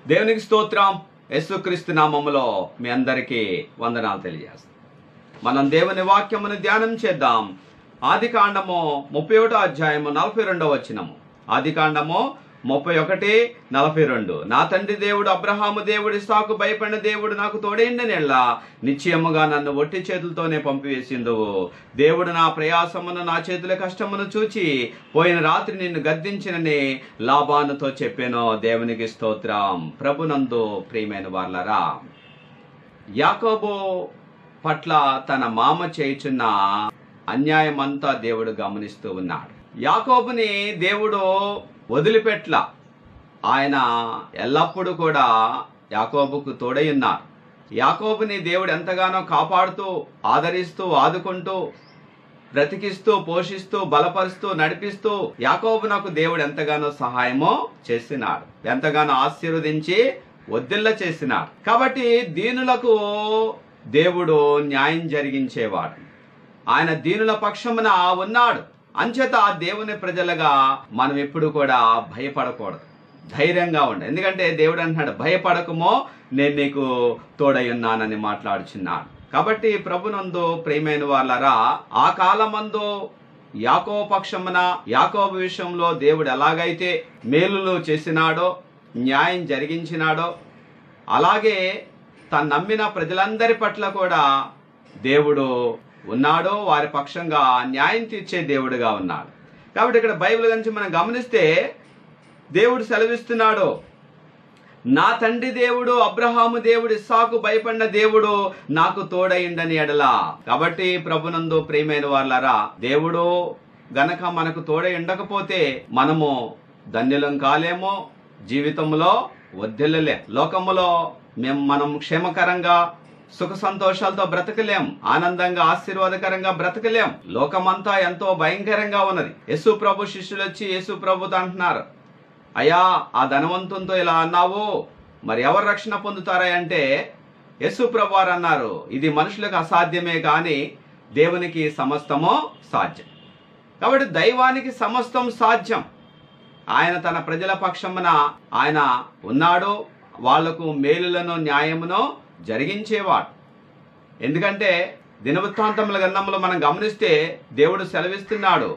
దేవునికి స్తోత్రం. యేసుక్రీస్తు నామములో మీ అందరికీ వందనాలు తెలియజేస్తాం. మనం దేవుని వాక్యమును ధ్యానం చేద్దాం. ఆదికాండము 31వ అధ్యాయము 42వ వచనము. ఆదికాండము 31:42. నా తండ్రి దేవుడు అబ్రహాము దేవుడు ఇస్సాకు భయపడిన దేవుడు నాకు తోడైండనెల్లా నిశ్చయముగా నన్ను ఒట్టి చేతులతోనే పంపివేసిందువు. దేవుడు నా ప్రయాసమును నా చేతుల కష్టమును చూచి పోయిన రాత్రి నిన్ను గద్దించినని లాబానుతో చెప్పాను. దేవునికి స్తోత్రం. ప్రభునందు ప్రియమైన వారలారా, యాకోబు పట్ల తన మామ చేయుచున్న అన్యాయమంతా దేవుడు గమనిస్తూ ఉన్నాడు. యాకోబుని దేవుడు వదిలిపెట్ల. ఆయన ఎల్లప్పుడూ కూడా యాకోబుకు తోడై ఉన్నారు. యాకోబుని దేవుడు ఎంతగానో కాపాడుతూ, ఆదరిస్తూ, ఆదుకుంటూ, బ్రతికిస్తూ, పోషిస్తూ, బలపరుస్తూ, నడిపిస్తూ యాకోబునకు దేవుడు ఎంతగానో సహాయమో చేసినాడు, ఎంతగానో ఆశీర్వదించి వద్దిల్ల చేసినాడు. కాబట్టి దీనులకు దేవుడు న్యాయం జరిగించేవాడు. ఆయన దీనుల పక్షమున ఉన్నాడు. అంచేత దేవుని ప్రజలుగా మనం ఎప్పుడు కూడా భయపడకూడదు, ధైర్యంగా ఉండాలి. ఎందుకంటే దేవుడు అంటున్నాడు, భయపడకమో నేను నీకు తోడై ఉన్నానని మాట్లాడుచున్నాడు. కాబట్టి ప్రభునందు ప్రియమైన వాళ్ళరా, ఆ కాలమందు యాకోబు పక్షమున, యాకోబు విషయంలో దేవుడు ఎలాగైతే మేలులు చేసినాడో, న్యాయం జరిగించినాడో, అలాగే తను నమ్మిన ప్రజలందరి పట్ల కూడా దేవుడు ఉన్నాడో, వారి పక్షంగా న్యాయం తీర్చే దేవుడుగా ఉన్నాడు. కాబట్టి ఇక్కడ బైబిల్ గురించి మనం గమనిస్తే దేవుడు సెలవిస్తున్నాడు, నా తండ్రి దేవుడు అబ్రహాము దేవుడు ఇస్సాకు భయపడిన దేవుడు నాకు తోడైండని ఎడలా. కాబట్టి ప్రభునందు ప్రియమైన వాళ్ళారా, దేవుడు గనక మనకు తోడై ఉండకపోతే మనము ధన్యులం కాలేమో, జీవితంలో వర్ధిల్లలేం, లోకములో మనం క్షేమకరంగా సుఖ సంతోషాలతో బ్రతకలేం, ఆనందంగా ఆశీర్వాదకరంగా బ్రతకలేం. లోకమంతా ఎంతో భయంకరంగా ఉన్నది. యేసు ప్రభు శిష్యులు వచ్చి యేసు ప్రభుతో అంటున్నారు, అయ్యా ఆ ధనవంతునితో ఇలా అన్నావు, మరి ఎవరు రక్షణ పొందుతారా అంటే యేసు ప్రభు వారు అన్నారు, ఇది మనుషులకు అసాధ్యమే కానీ దేవునికి సమస్తము సాధ్యం. కాబట్టి దైవానికి సమస్తం సాధ్యం. ఆయన తన ప్రజల పక్షమున ఆయన ఉన్నాడు, వాళ్లకు మేలులను న్యాయమును జరిగించేవాడు. ఎందుకంటే దినవృత్తాంతముల గ్రంథంలో మనం గమనిస్తే దేవుడు సెలవిస్తున్నాడు,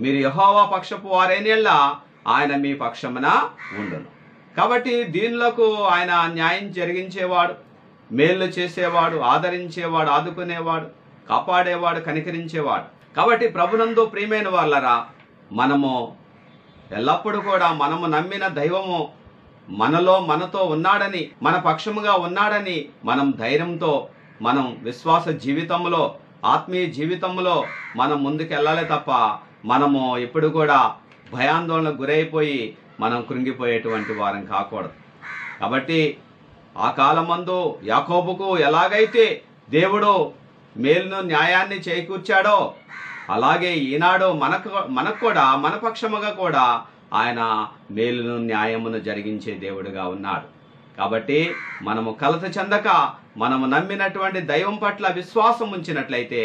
మీరు యెహోవా పక్షపు వారైనెల్లా ఆయన మీ పక్షమున ఉండును. కాబట్టి దీనులకు ఆయన న్యాయం జరిగించేవాడు, మేలు చేసేవాడు, ఆదరించేవాడు, ఆదుకునేవాడు, కాపాడేవాడు, కనికరించేవాడు. కాబట్టి ప్రభునందు ప్రియమైన వాళ్ళరా, మనము ఎల్లప్పుడూ కూడా మనము నమ్మిన దైవము మనతో ఉన్నాడని, మన పక్షముగా ఉన్నాడని మనం ధైర్యంతో, మనం విశ్వాస జీవితంలో, ఆత్మీయ జీవితంలో మనం ముందుకెళ్ళాలి తప్ప మనము ఎప్పుడు కూడా భయాందోళనకు గురైపోయి మనం కృంగిపోయేటువంటి వారం కాకూడదు. కాబట్టి ఆ కాలమందు యాకోబుకు ఎలాగైతే దేవుడు మేలును న్యాయాన్ని చేకూర్చాడో, అలాగే ఈనాడు మనకు కూడా మన పక్షముగా కూడా ఆయన మేలును న్యాయమును జరిగించే దేవుడుగా ఉన్నాడు. కాబట్టి మనము కలత చెందక, మనము నమ్మినటువంటి దైవం పట్ల విశ్వాసం ఉంచినట్లయితే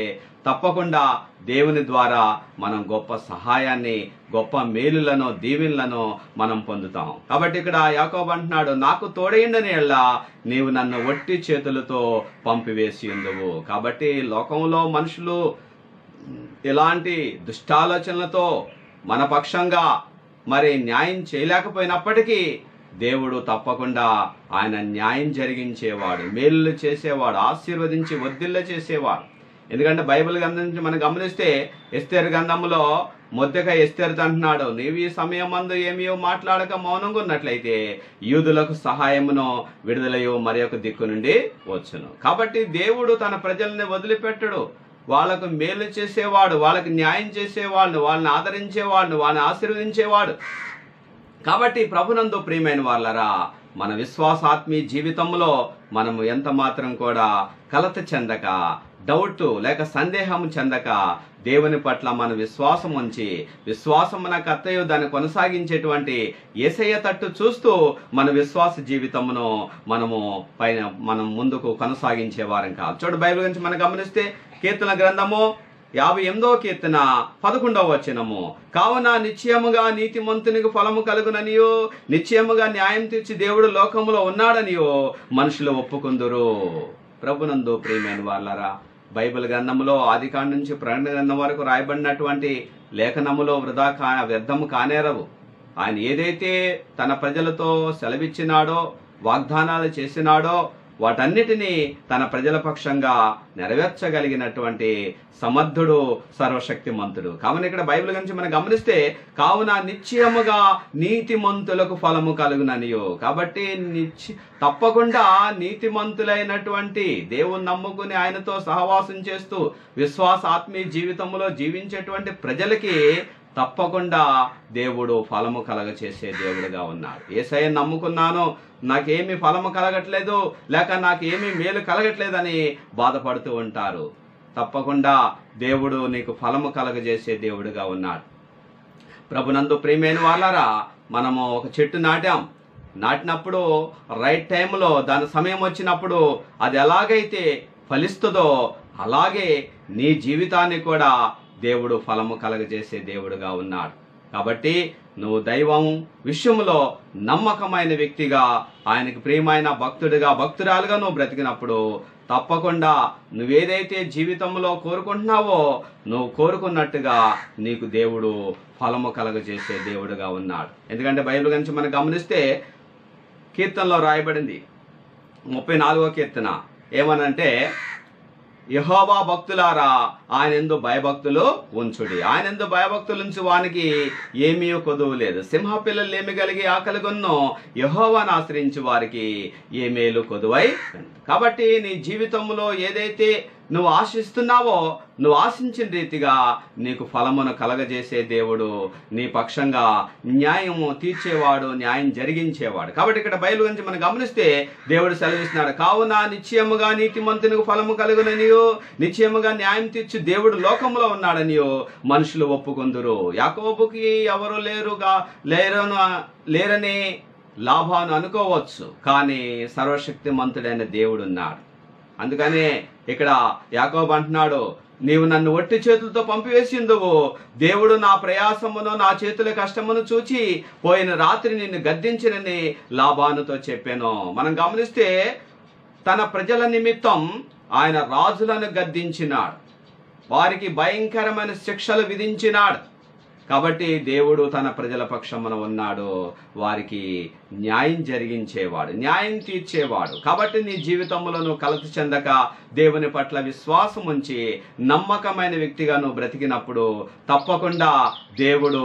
తప్పకుండా దేవుని ద్వారా మనం గొప్ప సహాయాన్ని, గొప్ప మేలులను, దీవెనలను మనం పొందుతాం. కాబట్టి ఇక్కడ యాకోబు అంటున్నాడు, నాకు తోడైండని ఎల్లా నీవు నన్ను ఒట్టి చేతులతో పంపివేసి ఉందువు. కాబట్టి లోకంలో మనుషులు ఇలాంటి దుష్టాలోచనలతో మన పక్షంగా మరి న్యాయం చేయలేకపోయినప్పటికీ దేవుడు తప్పకుండా ఆయన న్యాయం జరిగించేవాడు, మేలు చేసేవాడు, ఆశీర్వదించి వర్ధిల్ల చేసేవాడు. ఎందుకంటే బైబిల్ గ్రంథం నుంచి మనం గమనిస్తే ఎస్తేరు గ్రంథంలో మొర్దెకై ఎస్తేరుతో అంటున్నాడు, నీవు ఈ సమయమందు ఏమీ మాట్లాడక మౌనంగా ఉన్నట్లయితే యూదులకు సహాయమును విడుదలయో మరి ఒక దిక్కు నుండి వచ్చును. కాబట్టి దేవుడు తన ప్రజల్ని వదిలిపెట్టడు. వాళ్ళకు మేలు చేసేవాడు, వాళ్ళకి న్యాయం చేసేవాడు, వాళ్ళని ఆదరించేవాడు, వాళ్ళని ఆశీర్వదించేవాడు. కాబట్టి ప్రభునందు ప్రియమైన వాళ్ళరా, మన విశ్వాసాత్మీయ జీవితంలో మనము ఎంత మాత్రం కూడా కలత చెందక, డౌట్ లేక సందేహం చెందక, దేవుని పట్ల మన విశ్వాసం ఉంచి, విశ్వాసమున కర్తయు దాన్ని కొనసాగించేటువంటి యేసయ్య తట్టు చూస్తూ మన విశ్వాస జీవితమును మనం ముందుకు కొనసాగించే వారం కాదు. చూడు, బైబిల్ గురించి మనం గమనిస్తే కీర్తన గ్రంథము 58వ కీర్తన 11వ వచనము, కావున నిశ్చయముగా నీతిమంతునికి ఫలము కలుగుననియో, నిశ్చయముగా న్యాయం తీర్చి దేవుడు లోకములో ఉన్నాడనియో మనుషులు ఒప్పుకుందురు. ప్రభునందు ప్రియమైన వాళ్ళరా, బైబిల్ గ్రంథములో ఆదికాండం నుంచి ప్రకటన గ్రంథం వరకు రాయబడినటువంటి లేఖనములో వ్యర్థము కానేరవు. ఆయన ఏదైతే తన ప్రజలతో సెలవిచ్చినాడో, వాగ్దానాలు చేసినాడో వాటన్నిటినీ తన ప్రజల పక్షంగా నెరవేర్చగలిగినటువంటి సమర్థుడు, సర్వశక్తిమంతుడు. కావున ఇక్కడ బైబిల్ గురించి మనం గమనిస్తే, కావున నిశ్చయముగా నీతిమంతులకు ఫలము కలుగుననియో. కాబట్టి తప్పకుండా నీతిమంతులైనటువంటి దేవుని నమ్ముకుని ఆయనతో సహవాసం చేస్తూ విశ్వాస ఆత్మీయ జీవితంలో జీవించేటువంటి ప్రజలకి తప్పకుండా దేవుడు ఫలము కలగచేసే దేవుడుగా ఉన్నాడు. యేసయ్యను నమ్ముకున్నాను, నాకేమీ ఫలము కలగట్లేదు, లేక నాకేమీ మేలు కలగట్లేదని బాధపడుతూ ఉంటారు. తప్పకుండా దేవుడు నీకు ఫలము కలగజేసే దేవుడుగా ఉన్నాడు. ప్రభునందు ప్రియమైన వాళ్ళారా, మనము ఒక చెట్టు నాటినప్పుడు రైట్ టైంలో దాని సమయం వచ్చినప్పుడు అది ఎలాగైతే ఫలిస్తుందో అలాగే నీ జీవితాన్ని కూడా దేవుడు ఫలము కలగజేసే దేవుడుగా ఉన్నాడు. కాబట్టి నువ్వు దైవం విషయంలో నమ్మకమైన వ్యక్తిగా, ఆయనకు ప్రియమైన భక్తుడిగా, భక్తురాలుగా నువ్వు బ్రతికినప్పుడు తప్పకుండా నువ్వేదైతే జీవితంలో కోరుకుంటున్నావో నువ్వు కోరుకున్నట్టుగా నీకు దేవుడు ఫలము కలగజేసే దేవుడుగా ఉన్నాడు. ఎందుకంటే బైబిల్ గురించి మనం గమనిస్తే కీర్తనలో రాయబడింది 34వ కీర్తన ఏమనంటే, యెహోవా భక్తులారా ఆయన యందు భయభక్తులు ఉంచుడి. ఆయన యందు భయభక్తులు ఉంచి వానికి ఏమీ కొదువు లేదు. సింహ పిల్లలు ఏమి కలిగి ఆకలిగొన్నో యెహోవాను ఆశ్రయించి వారికి ఏ మేలు కొదువై. కాబట్టి నీ జీవితంలో ఏదైతే నువ్వు ఆశిస్తున్నావో నువ్వు ఆశించిన రీతిగా నీకు ఫలమును కలగజేసే దేవుడు, నీ పక్షంగా న్యాయము తీర్చేవాడు, న్యాయం జరిగించేవాడు. కాబట్టి ఇక్కడ బైబిల్ గురించి మనం గమనిస్తే దేవుడు సెలవిస్తున్నాడు, కావున నిశ్చయముగా నీతిమంతునికి ఫలము కలుగుననియో, నిశ్చయముగా న్యాయం తీర్చి దేవుడు లోకంలో ఉన్నాడనియో మనుషులు ఒప్పుకొందురు. యాకోబుకి ఎవరు లేరని లాభాను అనుకోవచ్చు, కానీ సర్వశక్తిమంతుడైన దేవుడు ఉన్నాడు. అందుకనే ఇక్కడ యాకోబు అంటున్నాడు, నీవు నన్ను ఒట్టి చేతులతో పంపివేసిందువు, దేవుడు నా ప్రయాసమును నా చేతుల కష్టమును చూచి పోయిన రాత్రి నిన్ను గద్దించినని లాబానుతో చెప్పాను. మనం గమనిస్తే తన ప్రజల నిమిత్తం ఆయన రాజులను గద్దించినాడు, వారికి భయంకరమైన శిక్షలు విధించినాడు. కాబట్టి దేవుడు తన ప్రజల పక్షమున ఉన్నాడు, వారికి న్యాయం జరిగించేవాడు, న్యాయం తీర్చేవాడు. కాబట్టి నీ జీవితంలో నువ్వు కలత చెందక దేవుని పట్ల విశ్వాసం ఉంచి నమ్మకమైన వ్యక్తిగా నువ్వు బ్రతికినప్పుడు తప్పకుండా దేవుడు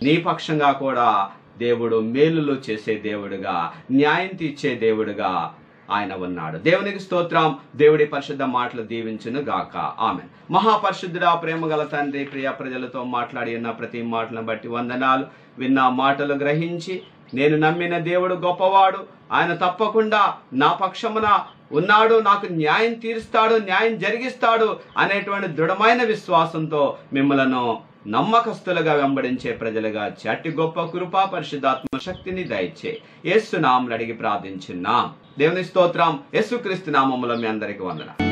నీ పక్షంగా కూడా దేవుడు మేలులు చేసే దేవుడుగా, న్యాయం తీర్చే దేవుడుగా ఆయన ఉన్నాడు. దేవునికి స్తోత్రం. దేవుడి పరిశుద్ధ మాటలు దీవించును గాక. ఆమేన్. మహాపరిశుద్ధుడా, ప్రేమ గల తండ్రి, ప్రియ ప్రజలతో మాట్లాడి ఉన్న ప్రతి మాటలను బట్టి వందనాలు. విన్న మాటలు గ్రహించి నేను నమ్మిన దేవుడు గొప్పవాడు, ఆయన తప్పకుండా నా పక్షమున ఉన్నాడు, నాకు న్యాయం తీరుస్తాడు, న్యాయం జరిగిస్తాడు అనేటువంటి దృఢమైన విశ్వాసంతో మిమ్మలను నమ్మకస్తులుగా వెంబడించే ప్రజలుగా చట్టి గొప్ప కృపా పరిశుద్ధాత్మ శక్తిని దయచే యేసు నామములో అడిగి ప్రార్థించున్నాం. దేవుని స్తోత్రం. యేసుక్రీస్తు నామములో మీ అందరికి వందనాలు.